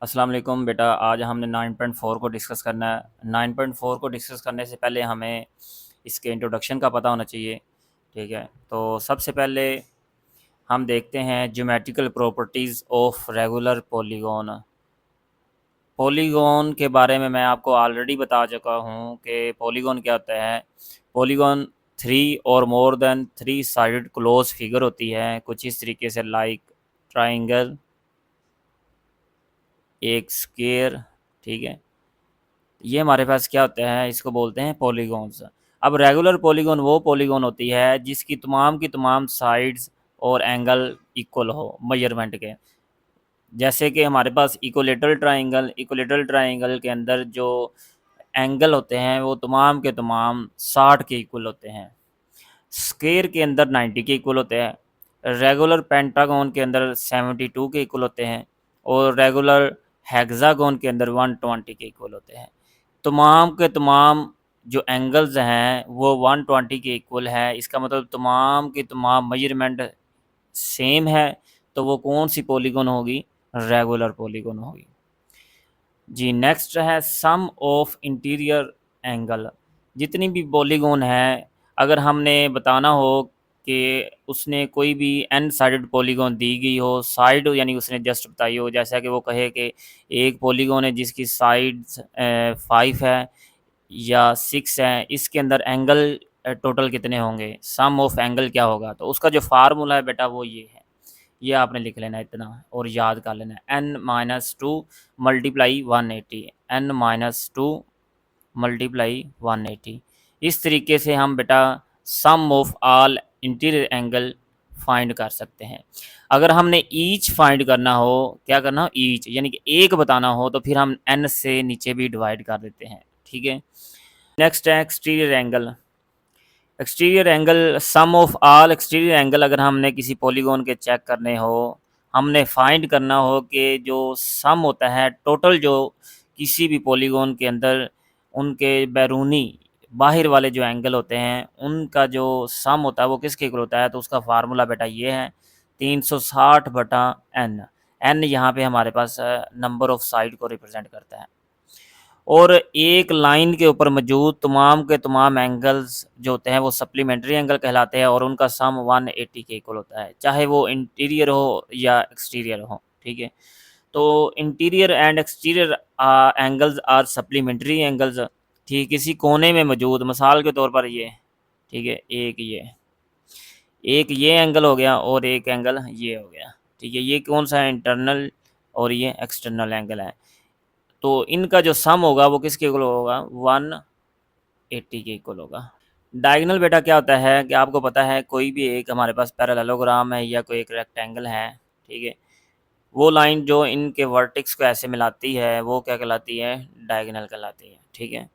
अस्सलाम वालेकुम बेटा। आज हमने 9.4 को डिस्कस करना है। 9.4 को डिस्कस करने से पहले हमें इसके इंट्रोडक्शन का पता होना चाहिए। ठीक है, तो सबसे पहले हम देखते हैं geometrical properties of regular polygon. Polygon के बारे में मैं आपको ऑलरेडी बता चुका हूँ कि पॉलीगॉन क्या होता है। पॉलीगॉन थ्री और more than three sided close figure होती है, कुछ इस तरीके से, लाइक ट्राइंगल, एक स्क्वायर। ठीक है, ये हमारे पास क्या होता है, इसको बोलते हैं पॉलीगॉन्स। अब रेगुलर पॉलीगॉन वो पॉलीगॉन होती है जिसकी तमाम की तमाम साइड्स और एंगल इक्वल हो मेजरमेंट के। जैसे कि हमारे पास इक्वलेटरल ट्राइंगल के अंदर जो एंगल होते हैं वो तमाम के तमाम 60 के इक्वल होते हैं। स्क्वायर के अंदर 90 के इक्वल होते हैं। रेगुलर पेंटागन के अंदर 72 के इक्वल होते हैं। और रेगुलर हेक्सागन के अंदर 120 के इक्वल होते हैं। तमाम के तमाम जो एंगल्स हैं वो 120 के इक्वल है। इसका मतलब तमाम की तमाम मेजरमेंट सेम है, तो वो कौन सी पॉलीगॉन होगी? रेगुलर पॉलीगॉन होगी। जी, नेक्स्ट है सम ऑफ इंटीरियर एंगल। जितनी भी पॉलीगॉन है, अगर हमने बताना हो कि उसने कोई भी एन साइडेड पॉलीगॉन दी गई हो, साइड यानी उसने जस्ट बताई हो, जैसा कि वो कहे कि एक पॉलीगॉन है जिसकी साइड्स 5 है या 6 है, इसके अंदर एंगल टोटल कितने होंगे, सम ऑफ एंगल क्या होगा? तो उसका जो फार्मूला है बेटा वो ये है। ये आपने लिख लेना है इतना और याद कर लेना है, n-2 मल्टीप्लाई 180, n-2 मल्टीप्लाई 180। इस तरीके से हम बेटा sum of all interior angle find कर सकते हैं। अगर हमने ईच फाइंड करना हो, क्या करना हो, ईच यानी कि एक बताना हो, तो फिर हम n से नीचे भी डिवाइड कर देते हैं। ठीक है, नेक्स्ट है exterior angle. Exterior angle, sum of all exterior angle अगर हमने किसी पॉलीगॉन के चेक करने हो, हमने फाइंड करना हो कि जो सम होता है टोटल जो किसी भी पॉलीगॉन के अंदर उनके बैरूनी बाहर वाले जो एंगल होते हैं उनका जो सम होता है वो किसके इक्वल होता है, तो उसका फार्मूला बेटा ये है 360 बटा एन। एन यहाँ पे हमारे पास नंबर ऑफ साइड को रिप्रेजेंट करता है। और एक लाइन के ऊपर मौजूद तमाम के तमाम एंगल्स जो होते हैं वो सप्लीमेंट्री एंगल कहलाते हैं और उनका सम 180 के इक्वल होता है, चाहे वो इंटीरियर हो या एक्सटीरियर हो। ठीक है, तो interior and exterior angles are supplementary angles. ठीक, किसी कोने में मौजूद, मिसाल के तौर पर ये, ठीक है, एक ये एंगल हो गया और एक एंगल ये हो गया। ठीक है, ये कौन सा है, इंटरनल, और ये एक्सटर्नल एंगल है। तो इनका जो सम होगा वो किसके इक्वल होगा, 180 के इक्वल होगा। डायगोनल बेटा क्या होता है कि आपको पता है, कोई भी एक हमारे पास पैरेललोग्राम है या कोई एक रेक्टेंगल है, ठीक है, वो लाइन जो इनके वर्टेक्स को ऐसे मिलाती है वो क्या कहलाती है, डायगोनल कहलाती है। ठीक है,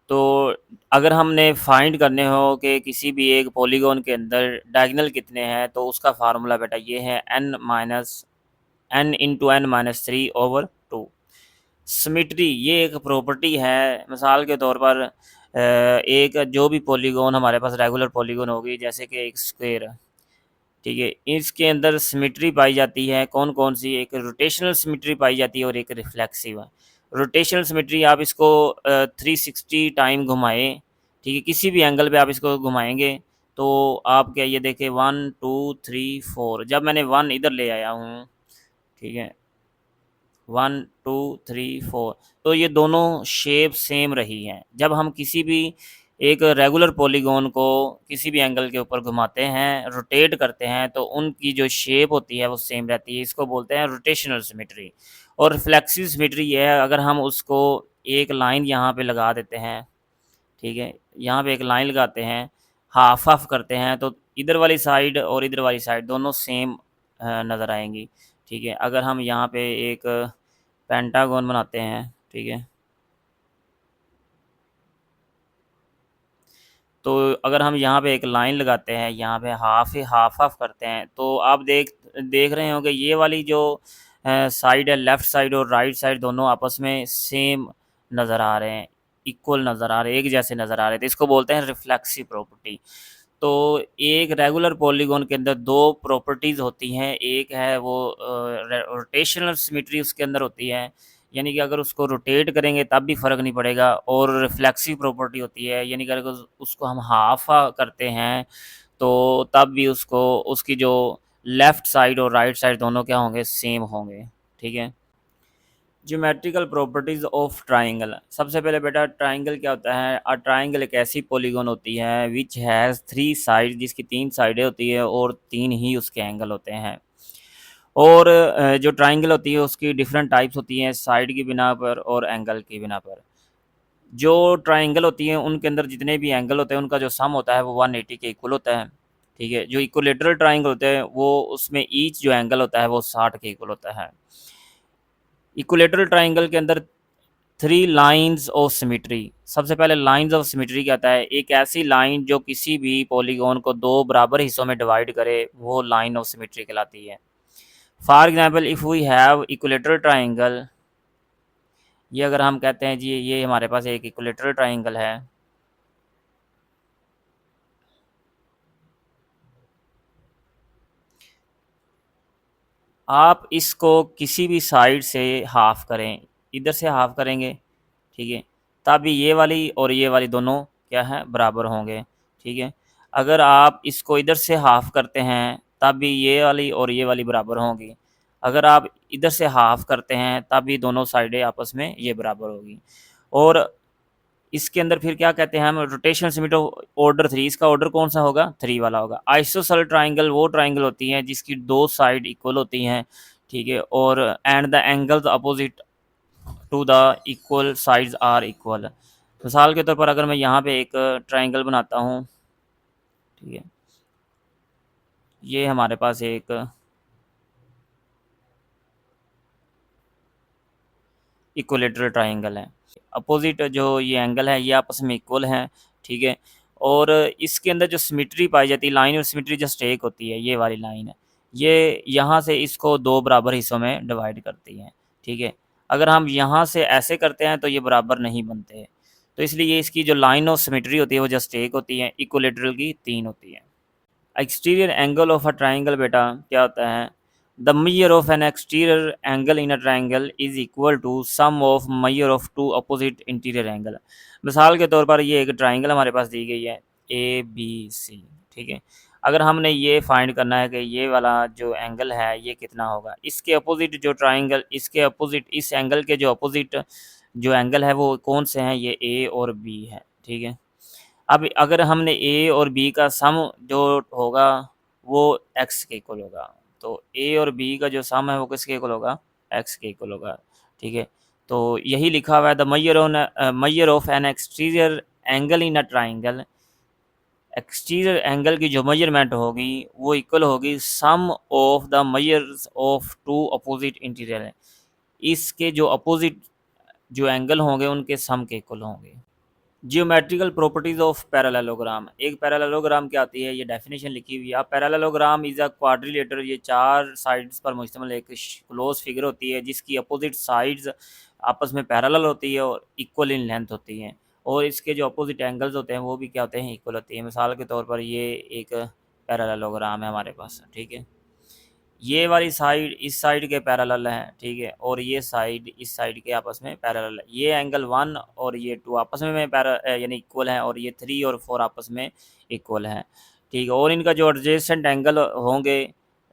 तो अगर हमने फाइंड करने हो कि किसी भी एक पॉलीगॉन के अंदर डायगोनल कितने हैं, तो उसका फार्मूला बेटा ये है n into n minus 3/2। Symmetry ये एक प्रॉपर्टी है। मिसाल के तौर पर एक जो भी पॉलीगॉन हमारे पास रेगुलर पॉलीगॉन होगी, जैसे कि एक स्क्वायर, ठीक है, इसके अंदर सिमेट्री पाई जाती है। कौन कौन सी? एक रोटेशनल सिमेट्री पाई जाती है और एक रिफ्लेक्सिव है। रोटेशनल सिमेट्री आप इसको 360 टाइम घुमाएं, ठीक है, किसी भी एंगल पे आप इसको घुमाएंगे तो आप क्या, ये देखें 1 2 3 4, जब मैंने 1 इधर ले आया हूँ, ठीक है, 1 2 3 4, तो ये दोनों शेप सेम रही हैं। जब हम किसी भी एक रेगुलर पॉलीगॉन को किसी भी एंगल के ऊपर घुमाते हैं, रोटेट करते हैं, तो उनकी जो शेप होती है वो सेम रहती है। इसको बोलते हैं रोटेशनल सिमेट्री। और रिफ्लेक्सिव सिमेट्री ये है, अगर हम उसको एक लाइन यहाँ पे लगा देते हैं, ठीक है, यहाँ पे एक लाइन लगाते हैं, हाफ हाफ करते हैं, तो इधर वाली साइड और इधर वाली साइड दोनों सेम नज़र आएंगी। ठीक है, अगर हम यहाँ पे एक पेंटागन बनाते हैं, ठीक है, तो अगर हम यहाँ पे एक लाइन लगाते हैं, यहाँ पे हाफ हाफ करते हैं, तो आप देख देख रहे होंगे ये वाली जो साइड है, लेफ़्ट साइड और राइट साइड दोनों आपस में सेम नज़र आ रहे हैं, इक्वल नज़र आ रहे हैं, एक जैसे नज़र आ रहे हैं, तो इसको बोलते हैं रिफ्लेक्सिव प्रॉपर्टी। तो एक रेगुलर पॉलीगॉन के अंदर दो प्रॉपर्टीज़ होती हैं, एक है वो रोटेशनल सिमेट्री उसके अंदर होती है, यानी कि अगर उसको रोटेट करेंगे तब भी फ़र्क नहीं पड़ेगा, और रिफ्लेक्सिव प्रॉपर्टी होती है, यानी कि अगर उसको हम हाफ करते हैं तो तब भी उसको उसकी जो लेफ़्ट साइड और राइट साइड दोनों क्या होंगे, सेम होंगे। ठीक है। Geometrical properties of triangle. सबसे पहले बेटा ट्राइंगल क्या होता है? अ ट्राइंगल एक ऐसी पॉलीगॉन होती है विच हैज़ थ्री साइड, जिसकी तीन साइडें होती है और तीन ही उसके एंगल होते हैं। और जो ट्राइंगल होती है उसकी डिफरेंट टाइप्स होती हैं, साइड की बिना पर और एंगल की बिना पर। जो ट्राइंगल होती हैं उनके अंदर जितने भी एंगल होते हैं उनका जो सम होता है वो 180 के इक्वल होता है। ठीक है। जो इक्विलेटरल ट्राइंगल होते हैं वो उसमें ईच जो एंगल होता है वो 60 के इक्वल होता है। इक्विलेटरल ट्राइंगल के अंदर थ्री लाइंस ऑफ सिमेट्री। सबसे पहले लाइंस ऑफ सिमेट्री क्या होता है? एक ऐसी लाइन जो किसी भी पॉलीगॉन को दो बराबर हिस्सों में डिवाइड करे, वो लाइन ऑफ सिमेट्री कहलाती है। For example if we have equilateral triangle, ये अगर हम कहते हैं जी ये हमारे पास एक इक्विलेटरल ट्राइंगल है, आप इसको किसी भी साइड से हाफ करें, इधर से हाफ करेंगे, ठीक है, तभी ये वाली और ये वाली दोनों क्या है, बराबर होंगे। ठीक है। अगर आप इसको इधर से हाफ करते हैं तब भी ये वाली और ये वाली बराबर होंगी। अगर आप इधर से हाफ करते हैं तब भी दोनों साइडें आपस में ये बराबर होगी। और इसके अंदर फिर क्या कहते हैं हम, रोटेशन सिमेट्री ऑर्डर थ्री, इसका ऑर्डर कौन सा होगा, थ्री वाला होगा। आइसोसेलेस ट्राइंगल वो ट्राइंगल होती हैं जिसकी दो साइड इक्वल होती हैं। ठीक है। और and the angles opposite to the equal sides are equal. मिसाल के तौर पर अगर मैं यहाँ पे एक ट्राइंगल बनाता हूँ, ठीक है, ये हमारे पास एक इक्वलेटरल ट्राइंगल है, अपोजिट जो ये एंगल है ये आपस में इक्वल हैं। ठीक है। और इसके अंदर जो सिमेट्री पाई जाती है, लाइन और सिमेट्री जस्ट एक होती है, ये वाली लाइन है, ये यहाँ से इसको दो बराबर हिस्सों में डिवाइड करती है। ठीक है। अगर हम यहाँ से ऐसे करते हैं तो ये बराबर नहीं बनते, तो इसलिए इसकी जो लाइन ऑफ सिमेट्री होती है वो जस्ट एक होती है, इक्वलेटरल की तीन होती है। Exterior angle of a triangle बेटा क्या होता है? The measure of an exterior angle in a triangle is equal to sum of measure of two opposite interior angle. मिसाल के तौर पर ये एक ट्राइंगल हमारे पास दी गई है ए बी सी। ठीक है। अगर हमने ये फाइंड करना है कि ये वाला जो एंगल है ये कितना होगा, इसके अपोजिट जो ट्राइंगल, इसके अपोजिट इस एंगल के जो अपोजिट जो एंगल है वो कौन से हैं, ये ए और बी है। ठीक है। अब अगर हमने ए और बी का सम जो होगा वो एक्स के इक्वल होगा, तो ए और बी का जो सम है वो किसके इक्वल होगा, एक्स के इक्वल होगा। ठीक है। तो यही लिखा हुआ है, the measure of an exterior angle in a triangle. Exterior angle की जो मेजरमेंट होगी वो इक्वल होगी sum of the measures of two opposite interior. इसके जो अपोजिट जो एंगल होंगे उनके सम के इक्वल होंगे। Geometrical properties of parallelogram. एक पैरेललोग्राम क्या आती है, ये डेफिनेशन लिखी हुई है। पैरेललोग्राम इज अ क्वाड्रिलेटर, ये चार साइड्स पर मुश्तमिल एक क्लोज फिगर होती है जिसकी अपोजिट साइड्स आपस में पैरेलल होती है और इक्वल इन लेंथ होती हैं, और इसके जो अपोजिट एंगल्स होते हैं वो भी क्या होते हैं, इक्वल होती हैं। मिसाल के तौर पर ये एक पैरेललोग्राम है हमारे पास। ठीक है। ये वाली साइड इस साइड के पैरेलल है, ठीक है, और ये साइड इस साइड के आपस में पैरेलल है। ये एंगल 1 और ये 2 आपस में यानी इक्वल हैं, और ये 3 और 4 आपस में इक्वल हैं। ठीक है। और इनका जो एडजेसेंट एंगल होंगे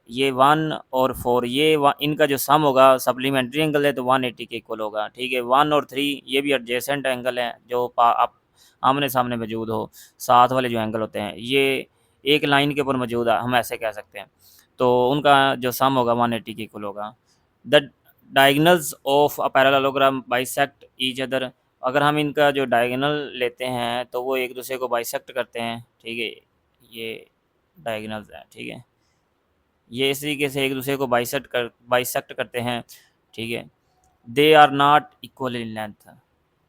ये 1 और 4, इनका जो सम होगा, सप्लीमेंट्री एंगल है तो 180 के इक्वल होगा। ठीक है। 1 और 3 ये भी एडजेसेंट एंगल हैं जो आप आमने सामने मौजूद हो। साथ वाले जो एंगल होते हैं ये एक लाइन के ऊपर मौजूद है, हम ऐसे कह सकते हैं, तो उनका जो सम होगा 180 के इक्वल होगा। The diagonals of a parallelogram bisect each other. अगर हम इनका जो डायगनल लेते हैं तो वो एक दूसरे को बाइसेक्ट करते हैं। ठीक है। ये डायगनल्स हैं। ठीक है। ये इस तरीके से एक दूसरे को बाइसेक्ट करते हैं। ठीक है। They are not equal in length.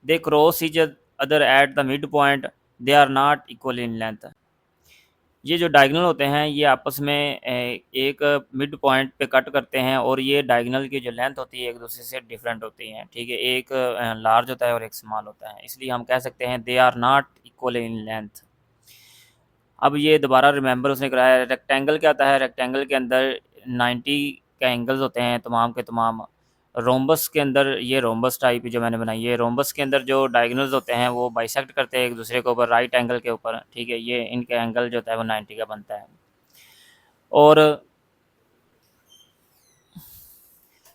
They cross each other at the mid point. They are not equal in length. ये जो डायगोनल होते हैं ये आपस में एक मिड पॉइंट पे कट करते हैं, और ये डायगोनल की जो लेंथ होती है एक दूसरे से डिफरेंट होती हैं। ठीक है। एक लार्ज होता है और एक स्मॉल होता है, इसलिए हम कह सकते हैं they are not equal in length. अब ये दोबारा रिमेंबर उसने कराया। रेक्टेंगल क्या होता है, रेक्टेंगल के अंदर 90 के एंगल्स होते हैं तमाम के तमाम। रोम्बस के अंदर, ये रोम्बस टाइप जो मैंने बनाई है, रोम्बस के अंदर जो डायगोनल्स होते हैं वो बाइसेक्ट करते हैं एक दूसरे के ऊपर राइट एंगल के ऊपर, ठीक है। ये इनके एंगल जो होता है वो 90 का बनता है। और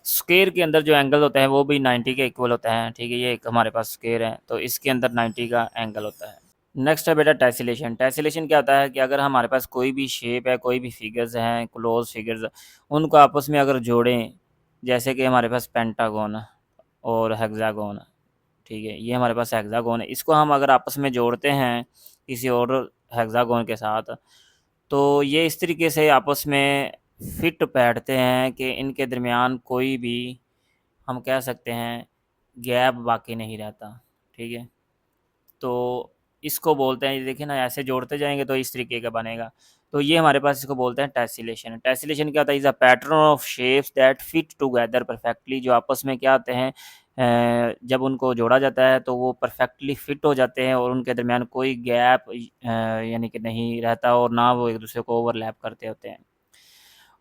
स्क्वायर के अंदर जो एंगल होते हैं वो भी 90 के इक्वल होते हैं, ठीक है। ये एक हमारे पास स्क्वायर है तो इसके अंदर 90 का एंगल होता है। नेक्स्ट है बेटा टेसिलेशन। टेसिलेशन क्या होता है कि अगर हमारे पास कोई भी शेप है, कोई भी फिगर्स हैं, क्लोज फिगर्स, उनको आपस में अगर जोड़ें, जैसे कि हमारे पास पेंटागन और हेक्सागोन, ठीक है। ये हमारे पास हेक्सागोन है, इसको हम अगर आपस में जोड़ते हैं किसी और हेक्सागोन के साथ, तो ये इस तरीके से आपस में फिट बैठते हैं कि इनके दरमियान कोई भी, हम कह सकते हैं, गैप बाकी नहीं रहता, ठीक है। तो इसको बोलते हैं, ये देखिए ना, ऐसे जोड़ते जाएंगे तो इस तरीके का बनेगा। तो ये हमारे पास इसको बोलते हैं टेसिलेशन। टेसिलेशन क्या होता है, is a pattern of shapes that fit together perfectly, जो आपस में क्या होते हैं, जब उनको जोड़ा जाता है तो वो परफेक्टली फिट हो जाते हैं और उनके दरमियान कोई गैप यानी कि नहीं रहता और ना वो एक दूसरे को ओवरलैप करते होते हैं।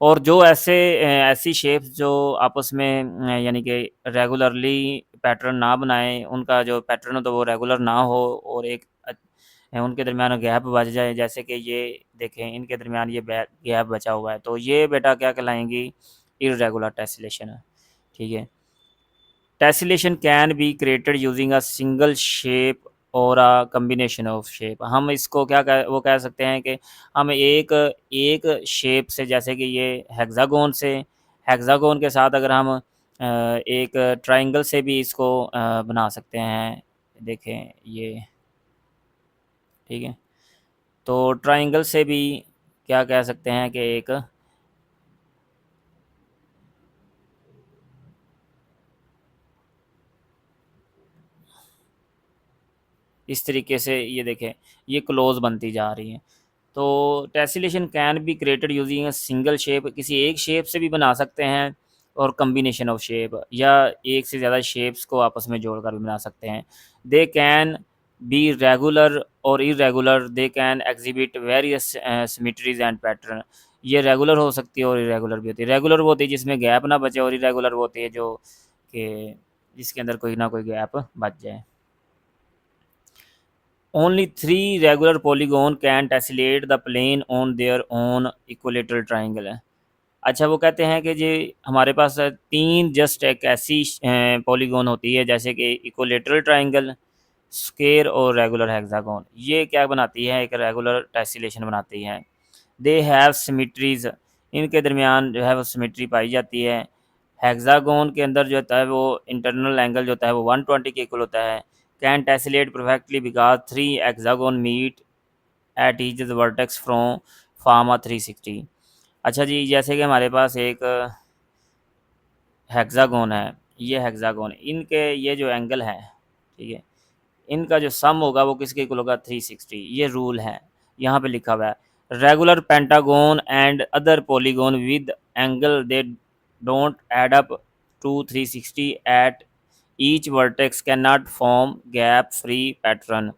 और जो ऐसी शेप्स जो आपस में यानी कि रेगुलरली पैटर्न ना बनाएं, उनका जो पैटर्न हो तो वो रेगुलर ना हो और उनके दरमियान गैप बच जाए, जैसे कि ये देखें इनके दरमियान ये गैप बचा हुआ है, तो ये बेटा क्या कहलाएंगी, इर्रेगुलर टेसिलेशन, ठीक है। Tessellation can be created using a single shape और अ कम्बिनेशन ऑफ शेप। हम इसको वो कह सकते हैं कि हम एक एक शेप से, जैसे कि ये हेक्सागोन से, हेक्सागोन के साथ अगर हम एक ट्रायंगल से भी इसको बना सकते हैं, देखें ये, ठीक है। तो ट्रायंगल से भी क्या कह सकते हैं कि एक इस तरीके से, ये देखें, ये क्लोज बनती जा रही है। तो tessellation can be created using a single shape, किसी एक शेप से भी बना सकते हैं और कम्बिनेशन ऑफ शेप, या एक से ज़्यादा शेप्स को आपस में जोड़कर भी बना सकते हैं। दे कैन बी रेगुलर और irregular, they can exhibit various symmetries and pattern. ये रेगुलर हो सकती है और इरेगुलर भी होती है। रेगुलर वो होती है जिसमें गैप ना बचे, और इरेगुलर वो होती है जो कि जिसके अंदर कोई ना कोई गैप बच जाए। Only three regular polygon can tessellate the plane on their own equilateral triangle है। अच्छा, वो कहते हैं कि जी हमारे पास तीन जस्ट एक ऐसी पॉलीगॉन होती है, जैसे कि इक्विलेटरल ट्रायंगल, स्क्वायर और रेगुलर हेक्सागोन। ये क्या बनाती है, एक रेगुलर टेसिलेशन बनाती है। दे हैव सिमिट्रीज, इनके दरमियान जो है वो सिमिट्री पाई जाती है। हेक्सागोन के अंदर जो होता है वो इंटरनल एंगल जो होता है वो 120 के इक्वल होता है। Can tessellate perfectly because three hexagon meet at each vertex from फार्मा 360। अच्छा जी, जैसे कि हमारे पास एक हेक्सागोन है, ये हेक्सागोन, इनके ये जो एंगल है, ठीक है, इनका जो सम होगा वो किसके इक्वल होगा, 360। ये रूल है, यहाँ पे लिखा हुआ है। Regular pentagon and other polygon with angle they don't add up to 360 at each vertex can not form gap free pattern,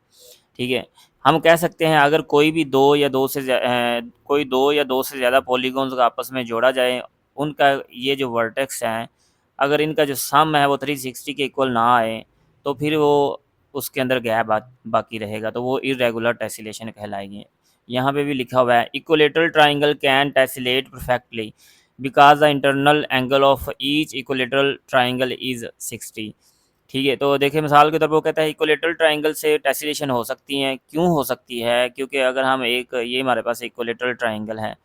ठीक है। हम कह सकते हैं अगर कोई दो या दो से ज़्यादा पॉलीगॉन्स को आपस में जोड़ा जाए, उनका ये जो वर्टेक्स हैं, अगर इनका जो सम है वो 360 के इक्वल ना आए, तो फिर वो उसके अंदर गैप बाकी रहेगा, तो वो इरेगुलर टेसिलेशन कहलाएगी। यहाँ पे भी लिखा हुआ है equilateral triangle can tessellate perfectly because the internal angle of each equilateral triangle is 60, ठीक है। तो देखिए मिसाल के तौर पर वो कहता है इक्वलेटरल ट्राइंगल से टेसिलेशन हो सकती हैं, क्यों हो सकती है, क्योंकि अगर हम एक, ये हमारे पास इक्वलेटरल ट्राइंगल है,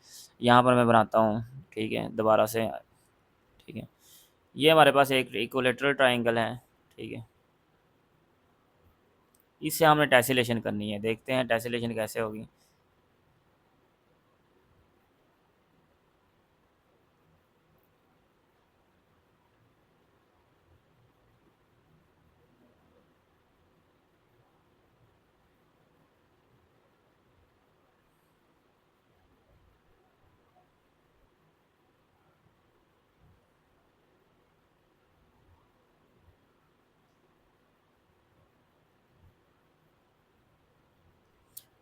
यहाँ पर मैं बनाता हूँ, ठीक है, दोबारा से, ठीक है। ये हमारे पास एक इक्वलेटरल ट्राइंगल है, ठीक है। इससे हमने टेसिलेशन करनी है, देखते हैं टेसिलेशन कैसे होगी।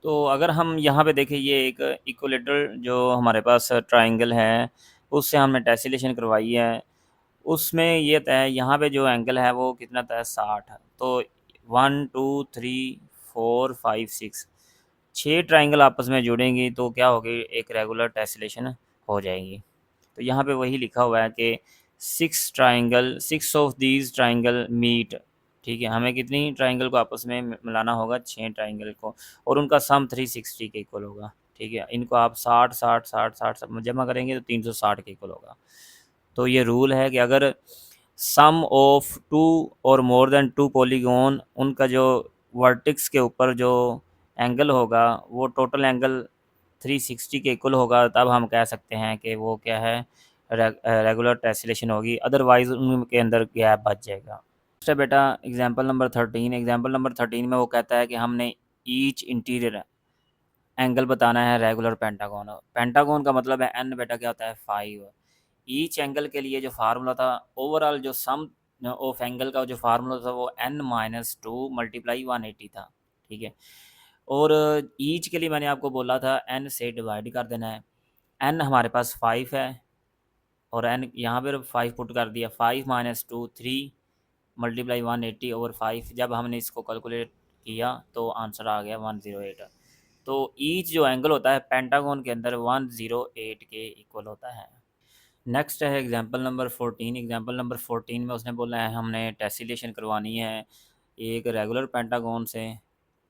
तो अगर हम यहाँ पे देखें, ये एक इक्विलेटरल जो हमारे पास ट्राइंगल है, उससे हमने टेसिलेशन करवाई है। उसमें ये तय है, यहाँ पे जो एंगल है वो कितना तय है, 60 है। तो 1 2 3 4 5 6 6 ट्राइंगल आपस में जुड़ेंगी तो क्या होगी, एक रेगुलर टेसिलेशन हो जाएगी। तो यहाँ पे वही लिखा हुआ है कि 6 ऑफ दीज ट्राइंगल मीट। ठीक है, हमें कितनी ट्राइंगल को आपस में मिलाना होगा, 6 ट्राइंगल को, और उनका सम 360 के इक्वल होगा। ठीक है, इनको आप 60 60 60 60 सब जमा करेंगे तो 360 के इक्वल होगा। तो ये रूल है कि अगर सम ऑफ टू और मोर देन टू पॉलीगॉन, उनका जो वर्टेक्स के ऊपर जो एंगल होगा वो टोटल एंगल 360 के इक्वल होगा, तब हम कह सकते हैं कि वो क्या है, रेगुलर टेसिलेशन होगी। अदरवाइज उनके अंदर गैप बच जाएगा। नेक्स्ट है बेटा एग्जांपल नंबर 13। एग्जांपल नंबर 13 में वो कहता है कि हमने ईच इंटीरियर एंगल बताना है रेगुलर पेंटागन। पेंटागन का मतलब है एन, बेटा क्या होता है, 5। ईच एंगल के लिए जो फार्मूला था, ओवरऑल जो सम ऑफ एंगल का जो फार्मूला था वो n-2 मल्टीप्लाई 180 था। ठीक है, और ईच के लिए मैंने आपको बोला था n से डिवाइड कर देना है। n हमारे पास 5 है, और n यहाँ पर 5 पुट कर दिया। 5 - 2 3 मल्टीप्लाई 180 ओवर 5। जब हमने इसको कैलकुलेट किया तो आंसर आ गया 108। तो ईच जो एंगल होता है पेंटागन के अंदर 108 के इक्वल होता है। नेक्स्ट है एग्जांपल नंबर 14। एग्जांपल नंबर 14 में उसने बोला है हमने टेसिलेशन करवानी है एक रेगुलर पेंटागन से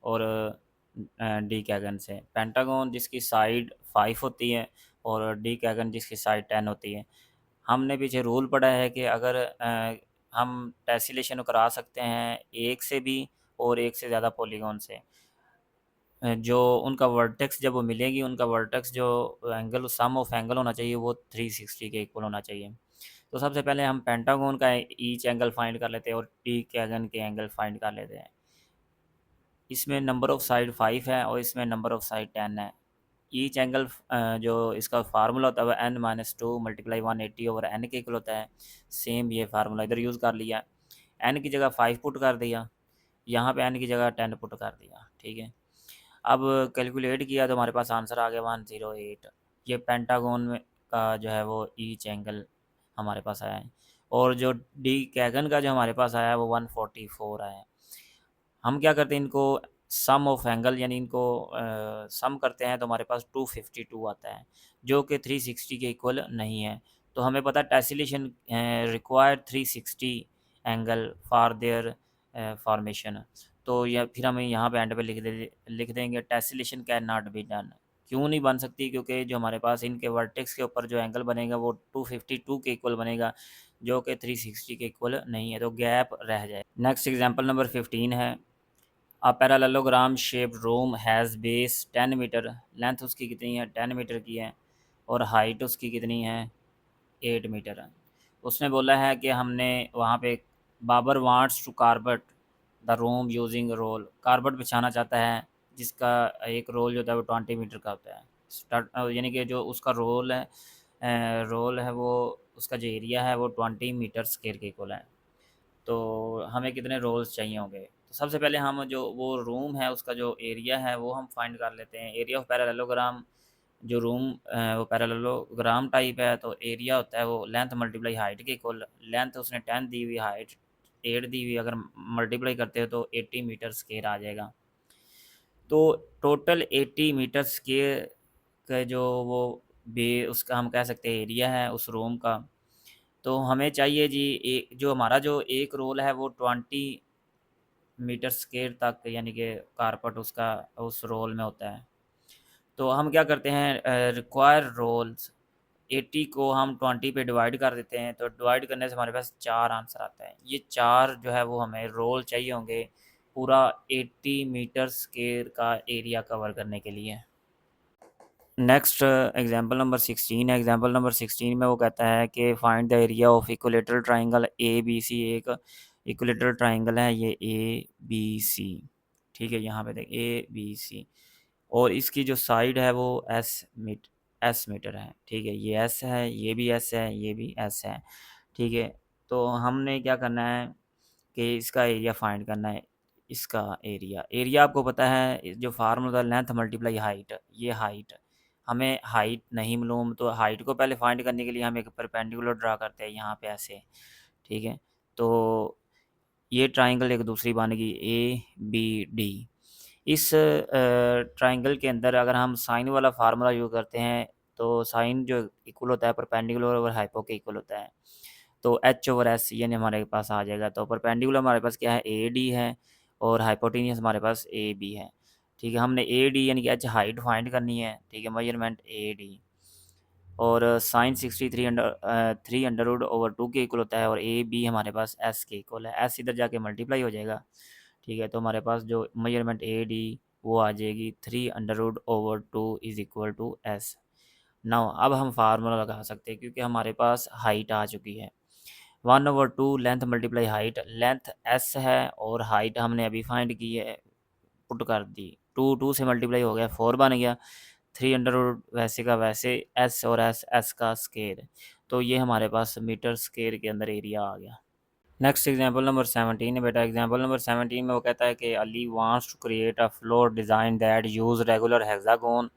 और डीकैगन से। पेंटागन जिसकी साइड 5 होती है और डीकैगन जिसकी साइड 10 होती है। हमने पीछे रूल पढ़ा है कि अगर हम टेसिलेशन करा सकते हैं एक से भी और एक से ज़्यादा पॉलीगॉन से, जो उनका वर्टेक्स जब वो मिलेगी, उनका वर्टेक्स जो एंगल सम ऑफ एंगल होना चाहिए वो 360 के इक्वल होना चाहिए। तो सबसे पहले हम पेंटागन का ईच एंगल फाइंड कर लेते हैं और डीकैगन के एंगल फाइंड कर लेते हैं। इसमें नंबर ऑफ़ साइड 5 है और इसमें नंबर ऑफ़ साइड 10 है। ईच एंगल जो इसका फार्मूला होता है वो n-2 मल्टीप्लाई 180 ओवर n के इक्वल होता है। सेम ये फार्मूला इधर यूज़ कर लिया। n की जगह 5 पुट कर दिया, यहाँ पे n की जगह 10 पुट कर दिया। ठीक है, अब कैलकुलेट किया तो हमारे पास आंसर आ गया 108। ये पेंटागन में का जो है वो ईच एंगल हमारे पास आया है, और जो डी कैगन का जो हमारे पास आया है वो 144 आया है। हम क्या करते हैं, इनको सम ऑफ एंगल यानी इनको सम करते हैं तो हमारे पास 252 आता है, जो कि 360 के इक्वल नहीं है। तो हमें पता है tessellation required 360 angle for their formation. तो यह फिर हमें यहाँ पे एंड पे लिख देंगे tessellation can not be done. क्यों नहीं बन सकती, क्योंकि जो हमारे पास इनके वर्टेक्स के ऊपर जो एंगल बनेगा वो 252 के इक्वल बनेगा, जो कि 360 के इक्वल नहीं है, तो गैप रह जाए। नेक्स्ट एग्जांपल नंबर 15 है। A parallelogram shaped room has base 10 metre, length उसकी कितनी है, 10 मीटर की है, और हाइट उसकी कितनी है, 8 मीटर है। उसने बोला है कि हमने वहाँ पे Babar wants to carpet the room using roll. Carpet बिछाना चाहता है जिसका एक रोल जो होता है वो 20 मीटर का होता है। यानी कि जो उसका रोल है वो, उसका जो एरिया है वो 20 मीटर स्क्वायर के इक्वल है। तो हमें कितने रोल्स चाहिए होंगे, तो सबसे पहले हम जो वो रूम है उसका जो एरिया है वो हम फाइंड कर लेते हैं। एरिया ऑफ पैरेललोग्राम, जो रूम वो पैरेललोग्राम टाइप है तो एरिया होता है वो लेंथ मल्टीप्लाई हाइट के इक्वल। लेंथ उसने 10 दी हुई, हाइट 8 दी हुई, अगर मल्टीप्लाई करते हो तो 80 मीटर स्क्वायर आ जाएगा। तो टोटल 80 मीटर स्क्वायर का जो वो बे उसका हम कह सकते हैं एरिया है उस रूम का। तो हमें चाहिए जी जो हमारा जो एक रोल है वो 20 मीटर स्क्वायर तक, यानी कि कारपेट उसका उस रोल में होता है। तो हम क्या करते हैं, रिक्वायर रोल्स 80 को हम 20 पे डिवाइड कर देते हैं, तो डिवाइड करने से हमारे पास 4 आंसर आता है। ये 4 जो है वो हमें रोल चाहिए होंगे पूरा 80 मीटर स्क्वायर का एरिया कवर करने के लिए। नेक्स्ट एग्जांपल नंबर 16 है। एग्जांपल नंबर 16 में वो कहता है कि find the area of equilateral triangle A B C. एक इक्विलेटरल ट्राइंगल है ये ए बी सी। ठीक है, यहाँ पे देख ए बी सी, और इसकी जो साइड है वो एस मीटर है। ठीक है, ये एस है, ये भी एस है, ये भी एस है। ठीक है, तो हमने क्या करना है कि इसका एरिया फाइंड करना है। इसका एरिया एरिया आपको पता है जो फार्मूला लेंथ मल्टीप्लाई हाइट, ये हाइट हमें हाइट नहीं मालूम, तो हाइट को पहले फाइंड करने के लिए हम एक परपेंडिकुलर ड्रा करते हैं यहाँ पे ऐसे, ठीक है। तो ये ट्राइंगल एक दूसरी बन गई ए बी डी। इस ट्राइंगल के अंदर अगर हम साइन वाला फार्मूला यूज़ करते हैं तो साइन जो इक्वल होता है परपेंडिकुलर ओवर हाइपो के इक्वल होता है, तो एच ओवर एस यानी हमारे पास आ जाएगा। तो परपेंडिकुलर हमारे पास क्या है, ए डी है, और हाइपोटेनियस हमारे पास ए बी है, ठीक है। हमने ए डी यानी कि एच हाइट फाइंड करनी है, ठीक है, मेजरमेंट ए डी। और साइन 63 अंडर रूट ओवर 2 के इक्वल होता है, और ए बी हमारे पास एस के इक्वल है, एस इधर जाके मल्टीप्लाई हो जाएगा, ठीक है। तो हमारे पास जो मेजरमेंट ए डी वो आ जाएगी 3 under root over 2 is equal to S. Now अब हम फार्मूला लगा सकते हैं क्योंकि हमारे पास हाइट आ चुकी है। 1/2 length multiply height, length S है और हाइट हमने अभी फाइंड की है, पुट कर दी, टू टू से मल्टीप्लाई हो गया 4 बन गया, 3 अंडर रूट वैसे का वैसे एस और एस एस का स्केयर, तो ये हमारे पास मीटर स्केयर के अंदर एरिया आ गया। नेक्स्ट एग्जांपल नंबर 17 है बेटा। एग्जांपल नंबर 17 में वो कहता है कि Ali wants to create a floor design that use regular hexagon.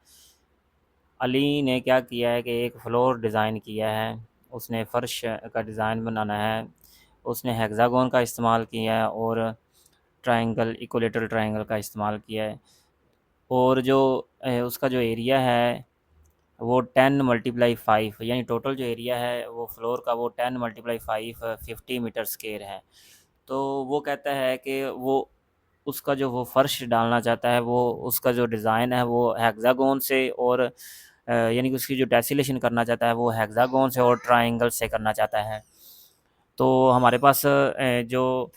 Ali ने क्या किया है कि एक फ्लोर डिज़ाइन किया है, उसने फ़र्श का डिज़ाइन बनाना है, उसने हेक्सागोन का इस्तेमाल किया है और ट्रायंगल इक्विलेटरल ट्रायंगल का इस्तेमाल किया है, और जो उसका जो एरिया है वो 10 × 5 यानी टोटल जो एरिया है वो फ्लोर का वो 10 × 5 50 मीटर स्क्वायर है। तो वो कहता है कि वो उसका जो वो फ़र्श डालना चाहता है, वो उसका जो डिज़ाइन है वो हेक्सागोन से, और यानी कि उसकी जो टेसिलेशन करना चाहता है वो हेक्सागोन से और ट्रायंगल से करना चाहता है। तो हमारे पास जो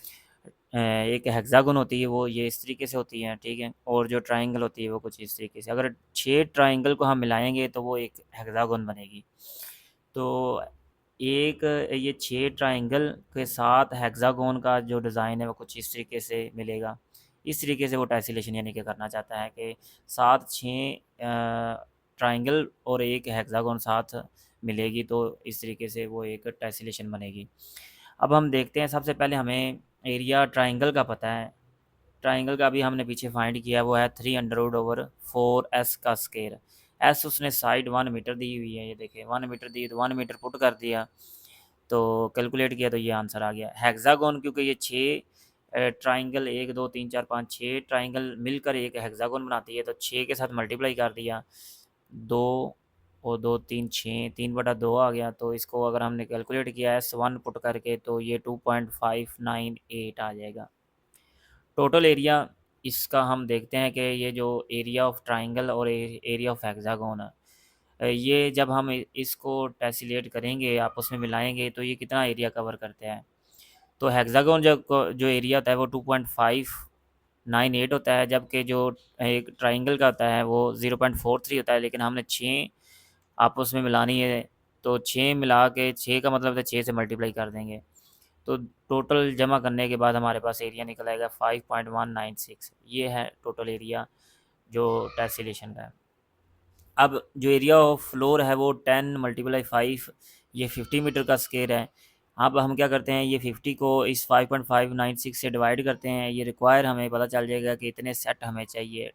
एक हेक्सागोन होती है वो ये इस तरीके से होती है, ठीक है, और जो ट्रायंगल होती है वो कुछ इस तरीके से। अगर 6 ट्रायंगल को हम मिलाएंगे तो वो एक हेक्सागोन बनेगी। तो एक ये 6 ट्रायंगल के साथ हेक्सागोन का जो डिज़ाइन है वो कुछ इस तरीके से मिलेगा। इस तरीके से वो टेसिलेशन यानी कि करना चाहता है कि 7-6 ट्रायंगल और एक हेक्सागोन साथ मिलेगी, तो इस तरीके से वो एक टेसिलेशन बनेगी। अब हम देखते हैं, सबसे पहले हमें एरिया ट्रायंगल का पता है, ट्रायंगल का भी हमने पीछे फाइंड किया, वो है 3 अंडर रूट ओवर 4 एस का स्केयर। एस उसने साइड 1 मीटर दी हुई है, ये देखिए 1 मीटर दी, तो 1 मीटर पुट कर दिया, तो कैलकुलेट किया तो ये आंसर आ गया। हेक्सागोन क्योंकि ये 6 ट्राइंगल 1 2 3 4 5 6 ट्राइंगल मिलकर एक हेक्सागोन बनाती है, तो 6 के साथ मल्टीप्लाई कर दिया, 2 और 2 3 6, 3/2 आ गया। तो इसको अगर हमने कैलकुलेट किया S1 पुट करके तो ये 2.598 आ जाएगा। टोटल एरिया इसका हम देखते हैं कि ये जो एरिया ऑफ ट्राइंगल और एरिया ऑफ हेक्सागोन है, ये जब हम इसको टेसिलेट करेंगे आपस में मिलाएंगे तो ये कितना एरिया कवर करते हैं। तो हेक्सागोन जो एरिया होता है वो 2.598 होता है, जबकि जो एक ट्राइंगल का होता है वो 0.43 होता है, लेकिन हमने 6 आपस में मिलानी है, तो 6 मिला के 6 का मतलब है 6 से मल्टीप्लाई कर देंगे, तो टोटल जमा करने के बाद हमारे पास एरिया निकल आएगा 5.196। ये है टोटल एरिया जो टेसिलेशन का है। अब जो एरिया ऑफ फ्लोर है वो 10 × 5 ये 50 मीटर का स्क्वायर है। अब हम क्या करते हैं, ये 50 को इस 5.596 से डिवाइड करते हैं, ये रिक्वायर हमें पता चल जाएगा कि इतने सेट हमें चाहिए।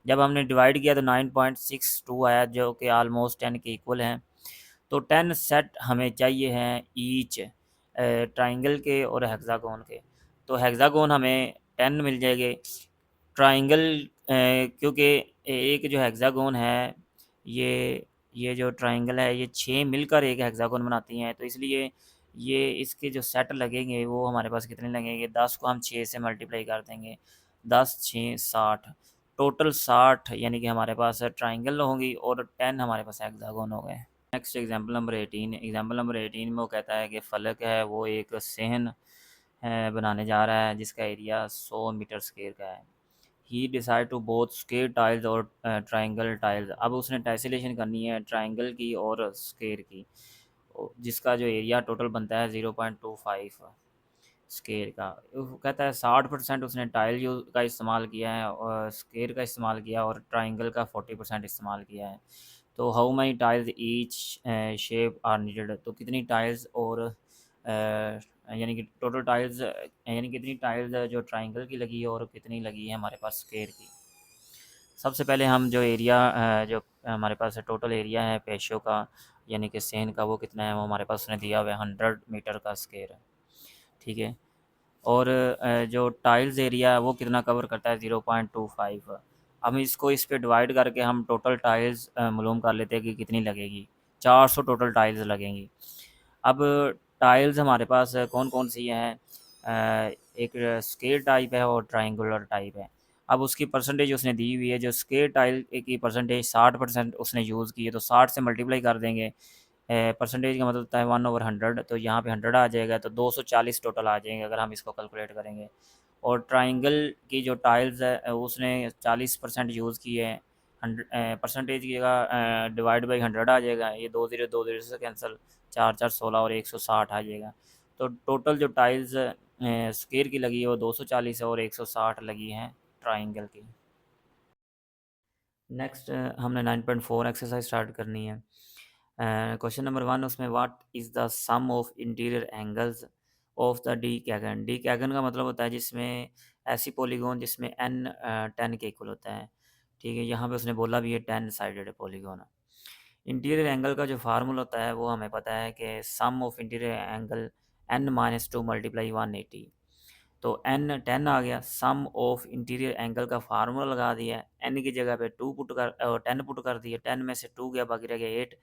जब हमने डिवाइड किया तो 9.62 आया, जो कि आलमोस्ट 10 के इक्वल हैं। तो 10 सेट हमें चाहिए हैं ईच ट्राइंगल के और हेक्सागोन के। तो हेक्सागोन हमें 10 मिल जाएंगे, ट्राइंगल क्योंकि एक जो हेक्सागोन है, ये जो ट्राइंगल है ये 6 मिलकर एक हेक्सागोन बनाती हैं, तो इसलिए ये इसके जो सेट लगेंगे वो हमारे पास कितने लगेंगे, 10 को हम 6 से मल्टीप्लाई कर देंगे, 10 6 60, टोटल 60 यानी कि हमारे पास ट्राइंगल होंगी और 10 हमारे पास हेक्सागोन हो गए। Next example number 18। Example number 18 में वो कहता है कि फलक है वो एक सहन बनाने जा रहा है जिसका एरिया 100 मीटर स्क्वायर का है। He decide to both square tiles और ट्राइंगल टाइल्स। अब उसने टेसिलेशन करनी है ट्राइंगल की और स्क्वायर की, जिसका जो एरिया टोटल बनता है 0.25 स्क्वायर का। वो कहता है 60% उसने टाइल का इस्तेमाल किया है और स्क्वायर का इस्तेमाल किया, और ट्राइंगल का 40% इस्तेमाल किया है। तो how many tiles each shape are needed, तो कितनी टाइल्स और यानी कि टोटल टाइल्स यानी कितनी टाइल्स जो ट्राइंगल की लगी है और कितनी लगी है हमारे पास स्क्वायर की। सबसे पहले हम जो एरिया जो हमारे पास टोटल एरिया है पेशो का यानी कि सेन का वो कितना है, वो हमारे पास उसने दिया हुआ है 100 मीटर का स्क्वायर है। ठीक है। और जो टाइल्स एरिया है वो कितना कवर करता है 0.25। हम इसको इस पे डिवाइड करके हम टोटल टाइल्स मालूम कर लेते हैं कि कितनी लगेगी। 400 टोटल टाइल्स लगेंगी। अब टाइल्स हमारे पास कौन कौन सी हैं, एक स्क्वायर टाइप है और ट्राइंगुलर टाइप है। अब उसकी परसेंटेज उसने दी हुई है, जो स्क्वायर टाइल की परसेंटेज 60% उसने यूज़ की है, तो 60 से मल्टीप्लाई कर देंगे। परसेंटेज का मतलब होता है 1/100, तो यहाँ पे 100 आ जाएगा, तो 240 टोटल आ जाएंगे अगर हम इसको कैलकुलेट करेंगे। और ट्राइंगल की जो टाइल्स है उसने 40% यूज़ की है। 100 परसेंटेज की जगह डिवाइड बाई 100 आ जाएगा, ये 2 0 से कैंसिल, 4 4 16 और 160 आ जाएगा। तो टोटल जो टाइल्स स्क्वायर की लगी है वो 240 है और 160 लगी हैं ट्राइंगल की। नेक्स्ट हमने 9.4 एक्सरसाइज स्टार्ट करनी है। क्वेश्चन नंबर 1 उसमें what is the sum of interior angles of the decagon. Decagon का मतलब होता है जिसमें ऐसी पॉलीगॉन जिसमें एन 10 के इक्वल होता है। ठीक है, यहाँ पे उसने बोला भी है 10 साइडेड पॉलीगॉन। इंटीरियर एंगल का जो फार्मूला होता है वो हमें पता है कि sum of interior angle n-2 multiply 180। तो n 10 आ गया, सम ऑफ इंटीरियर एंगल का फार्मूला लगा दिया, n की जगह पे 2 पुट कर 10 पुट कर दिया, 10 में से 2 गया बाकी रह गया 8।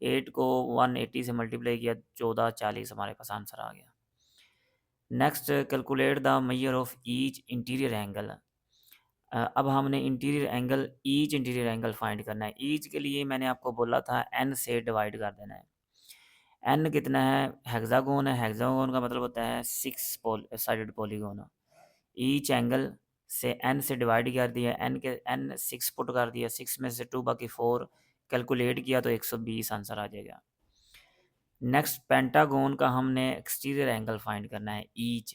8 को 180 से मल्टीप्लाई किया, 1440 हमारे पास आंसर आ गया। Next calculate the measure of each interior angle. अब हमने interior angle each interior angle find करना है। ईच के लिए मैंने आपको बोला था n से डिवाइड कर देना है। n कितना है, हेक्सागोन है, हेक्सागोन का मतलब होता है 6 साइडेड पॉलीगोन। ईच एंगल से n से डिवाइड कर दिया, n के n 6 पुट कर दिया, 6 में से 2 बाकी 4 कैलकुलेट किया तो 120 आंसर आ जाएगा। नेक्स्ट पेंटागोन का हमने एक्सटीरियर एंगल फाइंड करना है ईच।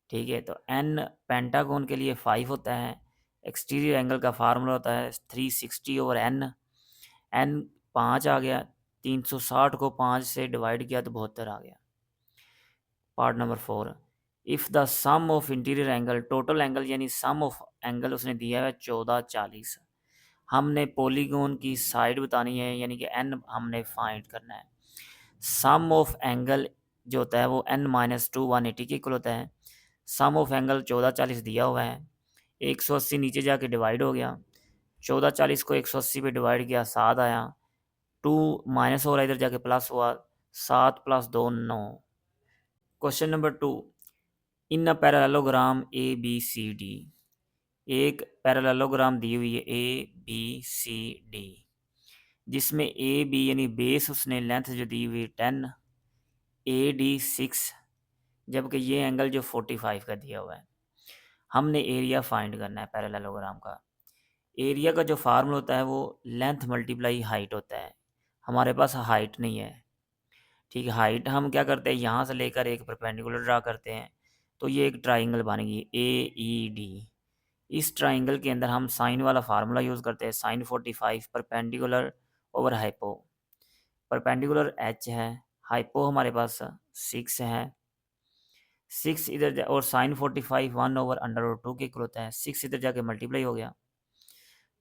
ठीक है, तो n पेंटागोन के लिए 5 होता है। एक्सटीरियर एंगल का फार्मूला होता है 360/n। n 5 आ गया, 360 को 5 से डिवाइड किया तो 72 आ गया। Part number 4, if the sum of interior angle, total angle यानी सम ऑफ एंगल उसने दिया है 1440। हमने पॉलीगॉन की साइड बतानी है यानी कि n हमने फाइंड करना है। सम ऑफ एंगल जो होता है वो n-2 180 के इक्वल होता है। सम ऑफ एंगल 1440 दिया हुआ है, 180 नीचे जाके डिवाइड हो गया, 1440 को 180 पे डिवाइड किया 7 आया, 2 माइनस हो रहा है इधर जाके प्लस हुआ, 7 + 2 9। Question number 2, in a parallelogram A B C D. एक पैरेललोग्राम दी हुई है ए बी सी डी, जिसमें ए बी यानी बेस उसने लेंथ जो दी हुई 10, ए डी 6, जबकि ये एंगल जो 45 का दिया हुआ है। हमने एरिया फाइंड करना है पैरेललोग्राम का। एरिया का जो फार्मूला होता है वो लेंथ मल्टीप्लाई हाइट होता है। हमारे पास हाइट नहीं है। ठीक है, हाइट हम क्या करते हैं, यहाँ से लेकर एक परपेंडिकुलर ड्रा करते हैं, तो ये एक ट्राइंगल बन गई ए ई डी। इस ट्राइंगल के अंदर हम साइन वाला फार्मूला यूज़ करते हैं, sine 45 perpendicular over hypo. Perpendicular H है, हाइपो हमारे पास 6 है, 6 इधर और साइन 45 1/√2 के इक्वल होता है, 6 इधर जाके मल्टीप्लाई हो गया।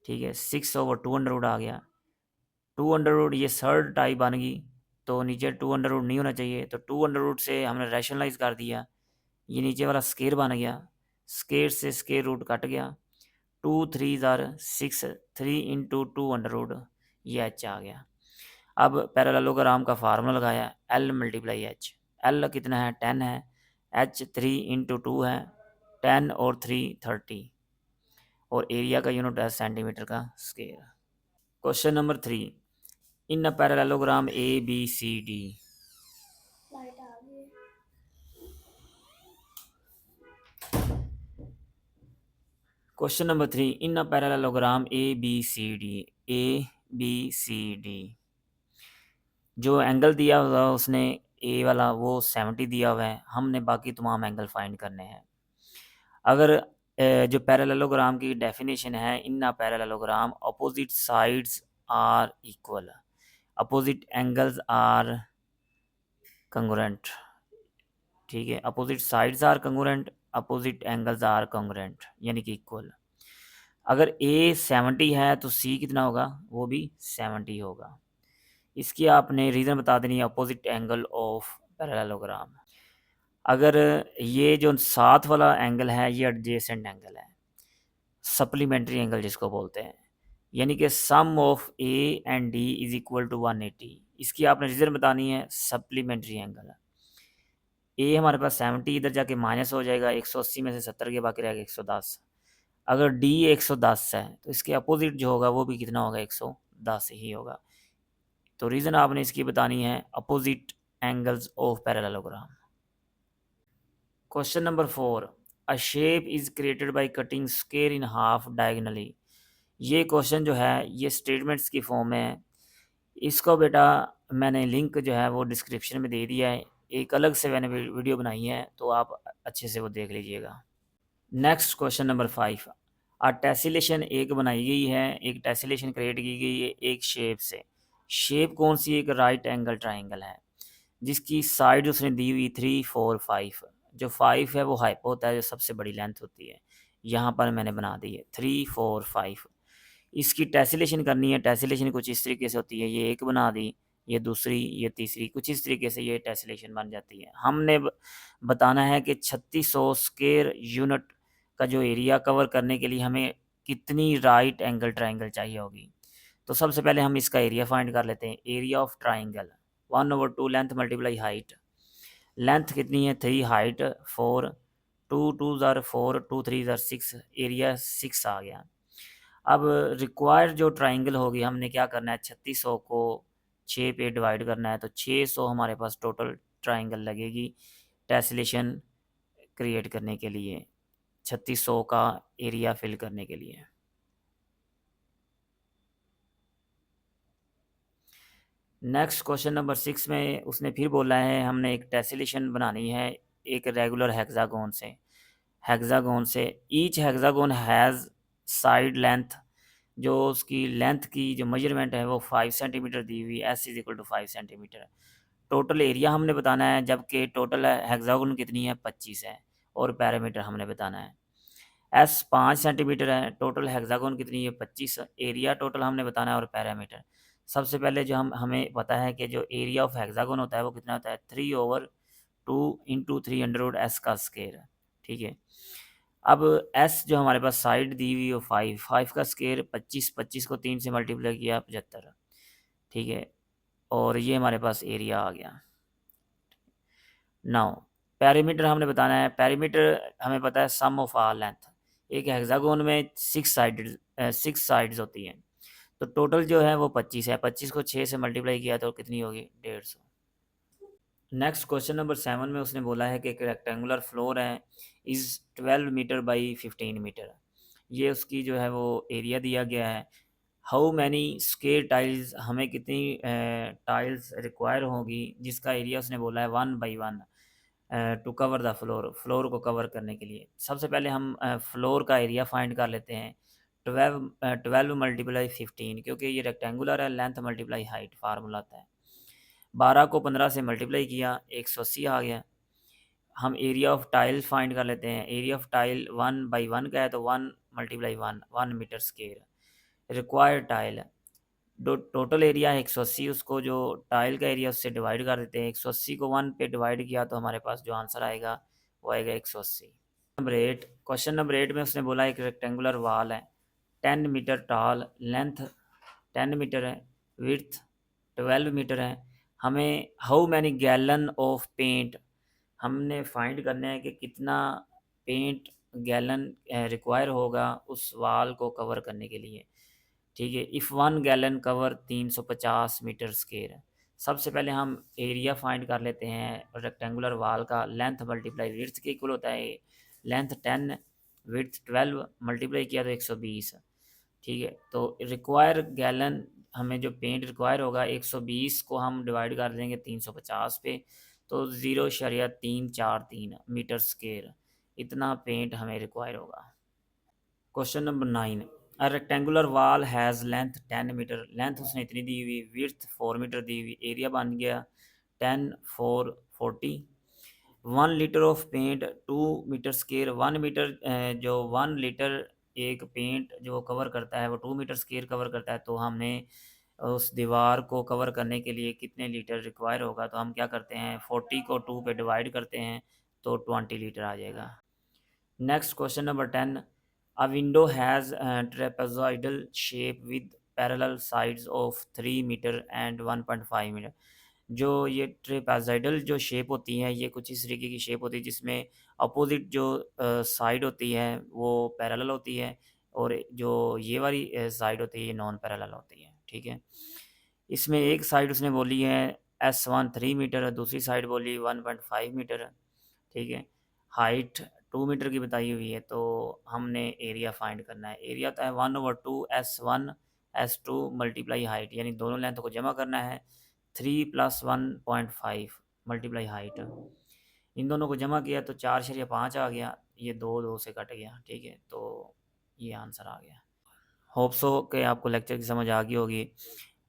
ठीक है, 6/2 आ गया, 2 ये थर्ड टाइप बन गई, तो नीचे 2 नहीं होना चाहिए, तो 2 से हमने रैशनलाइज कर दिया, ये नीचे वाला स्केयर बन गया, स्केयर से स्केयर रूट कट गया, 2 3 6, 3 इंटू 2 ये एच आ गया। अब पैरेललोग्राम का फार्मूला लगाया, एल मल्टीप्लाई एच। एल कितना है 10 है, एच 3 इंटू 2 है, 10 और 3 30, और एरिया का यूनिट है सेंटीमीटर का square. Question number 3, in a parallelogram A B C D. Question number 3, in a parallelogram A B C D. A B C D, जो एंगल दिया हुआ उसने ए वाला वो 70 दिया हुआ है, हमने बाकी तमाम एंगल फाइंड करने हैं। अगर जो पैरेललोग्राम की डेफिनेशन है, in a parallelogram opposite sides are equal, opposite angles are congruent. ठीक है। Opposite sides are congruent, opposite angles are congruent, यानी कि इक्वल। अगर ए 70 है तो सी कितना होगा, वो भी 70 होगा। इसकी आपने रीज़न बता देनी है, अपोजिट एंगल ऑफ पैरेललोग्राम। अगर ये जो साथ वाला एंगल है ये एडजेसेंट एंगल है, सप्लीमेंट्री एंगल जिसको बोलते हैं, यानी कि sum of A and D is equal to 180। इसकी आपने रीज़न बतानी है, सप्लीमेंट्री एंगल। ए हमारे पास 70, इधर जाके माइनस हो जाएगा, 180 में से 70 के बाकी रहेगा 110। अगर डी 110 है तो इसके अपोजिट जो होगा वो भी कितना होगा, 110 ही होगा। तो रीज़न आपने इसकी बतानी है, opposite angles of parallelogram. Question number 4, a shape is created by cutting square in half diagonally. ये क्वेश्चन जो है ये स्टेटमेंट्स की फॉर्म में है। इसको बेटा मैंने लिंक जो है वो डिस्क्रिप्शन में दे दिया है, एक अलग से मैंने वीडियो बनाई है, तो आप अच्छे से वो देख लीजिएगा। नेक्स्ट क्वेश्चन नंबर 5, आ टेसिलेशन एक बनाई गई है, एक टेसिलेशन क्रिएट की गई है एक शेप से। शेप कौन सी, एक राइट एंगल ट्राइंगल है जिसकी साइड उसने दी हुई 3, 4, 5। जो 5 है वो हाइपो होता है, जो सबसे बड़ी लेंथ होती है। यहाँ पर मैंने बना दी है 3, 4, 5। इसकी टेसिलेशन करनी है, टेसिलेशन कुछ इस तरीके से होती है, ये एक बना दी, ये दूसरी, ये तीसरी, कुछ इस तरीके से ये टेसिलेशन बन जाती है। हमने बताना है कि 3600 स्क्वायर यूनिट का जो एरिया कवर करने के लिए हमें कितनी राइट एंगल ट्राइंगल चाहिए होगी। तो सबसे पहले हम इसका एरिया फाइंड कर लेते हैं। Area of triangle 1/2 length multiply height. Length कितनी है 3, हाइट 4, 2 2 ज़ार 4, 2 3 ज़ार 6, एरिया 6 आ गया। अब रिक्वायर्ड जो ट्राइंगल होगी हमने क्या करना है, 3600 को 6 पे डिवाइड करना है, तो 600 हमारे पास टोटल ट्राइंगल लगेगी टेसलेशन क्रिएट करने के लिए, 3600 का एरिया फिल करने के लिए। नेक्स्ट क्वेश्चन नंबर 6 में उसने फिर बोला है हमने एक टेसलेशन बनानी है एक रेगुलर हेक्सागोन से। हेक्सागोन से each hexagon has side length, जो उसकी लेंथ की जो मेजरमेंट है वो 5 सेंटीमीटर दी हुई, S is equal to 5 centimetre. Total area हमने बताना है, जबकि टोटल हेक्सागोन कितनी है 25 है, और पैरामीटर हमने बताना है। एस 5 सेंटीमीटर है, टोटल हेक्सागोन कितनी है 25, एरिया टोटल हमने बताना है और पैरामीटर। सबसे पहले जो हमें पता है कि जो एरिया ऑफ हेक्सागोन होता है वो कितना होता है 3/2 इंटू 300 एस का स्केयर। ठीक है। अब एस जो हमारे पास साइड दी हुई हो 5, 5 का स्केयर 25, 25 को 3 से मल्टीप्लाई किया 75। ठीक है। और ये हमारे पास एरिया आ गया। नाउ पैरीमीटर हमने बताना है, पैरीमीटर हमें पता है सम ऑफ आल लेंथ। एक हेक्सागोन में 6 साइड्स होती हैं, तो टोटल जो है वो 25 है, 25 को 6 से मल्टीप्लाई किया तो कितनी होगी 150। नेक्स्ट क्वेश्चन नंबर 7 में उसने बोला है कि एक रेक्टेंगुलर फ्लोर है इज़ 12 मीटर बाई 15 मीटर। ये उसकी जो है वो एरिया दिया गया है। हाउ मैनी स्क्वायर टाइल्स, हमें कितनी टाइल्स रिक्वायर होगी, जिसका एरिया उसने बोला है 1/1 to cover the floor, floor को कवर करने के लिए। सबसे पहले हम फ्लोर का एरिया फाइंड कर लेते हैं। 12 मल्टीप्लाई 15, क्योंकि ये रेक्टेंगुलर है, लेंथ मल्टीप्लाई हाइट फार्मूला आता है। 12 को 15 से मल्टीप्लाई किया 180 आ गया। हम एरिया ऑफ टाइल फाइंड कर लेते हैं। एरिया ऑफ टाइल 1/1 का है, तो 1 multiply 1, 1 metre square. Required tile total area है 180, उसको जो टाइल का एरिया उससे डिवाइड कर देते हैं। 180 को 1 पे डिवाइड किया तो हमारे पास जो आंसर आएगा वो आएगा 180। नंबर 8, क्वेश्चन नंबर 8 में उसने बोला एक रेक्टेंगुलर वाल है 10 मीटर टॉल, लेंथ 10 मीटर है, विड्थ 12 मीटर है। हमें how many gallon of paint, हमने फाइंड करना है कि कितना पेंट गैलन रिक्वायर होगा उस वाल को कवर करने के लिए। ठीक है। If 1 gallon cover 350 metre square है। सबसे पहले हम एरिया फाइंड कर लेते हैं रेक्टेंगुलर वाल का। लेंथ मल्टीप्लाई विड्थ के इक्वल होता है। लेंथ 10, विड्थ 12, मल्टीप्लाई किया तो 120। ठीक है। तो रिक्वायर गैलन, हमें जो पेंट रिक्वायर होगा 120 को हम डिवाइड कर देंगे 350 पे, तो 0.343 मीटर स्क्वायर, इतना पेंट हमें रिक्वायर होगा। क्वेश्चन नंबर 9, अ रेक्टेंगुलर वाल हैज़ लेंथ 10 मीटर, लेंथ उसने इतनी दी हुई, विड्थ 4 मीटर दी हुई, एरिया बन गया 10 4 40। 1 litre of paint 2 metre square, 1 metre जो 1 लीटर एक पेंट जो कवर करता है वो 2 मीटर स्क्वायर कवर करता है, तो हमें उस दीवार को कवर करने के लिए कितने लीटर रिक्वायर होगा? तो हम क्या करते हैं, 40 को 2 पे डिवाइड करते हैं तो 20 लीटर आ जाएगा। Next question number 10, a window has trapezoidal shape with parallel sides of 3 metre and 1.5 metre. जो ये ट्रेपेजॉइडल जो शेप होती है, ये कुछ इस तरीके की शेप होती है जिसमें अपोजिट जो साइड होती है वो पैरेलल होती है, और जो ये वाली साइड होती है ये नॉन पैरेलल होती है, ठीक है। इसमें एक साइड उसने बोली है S1 3 मीटर है, दूसरी साइड बोली 1.5 मीटर है, ठीक है। हाइट 2 मीटर की बताई हुई है, तो हमने एरिया फाइंड करना है। एरिया तो है 1/2 S1 S2 मल्टीप्लाई हाइट, यानी दोनों लेंथ को जमा करना है। 3 + 1.5 मल्टीप्लाई हाइट, इन दोनों को जमा किया तो 4/5 आ गया, ये 2 से कट गया, ठीक है। तो ये आंसर आ गया। होप सो कि आपको लेक्चर की समझ आ गई होगी।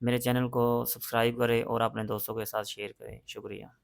मेरे चैनल को सब्सक्राइब करें और अपने दोस्तों के साथ शेयर करें। शुक्रिया।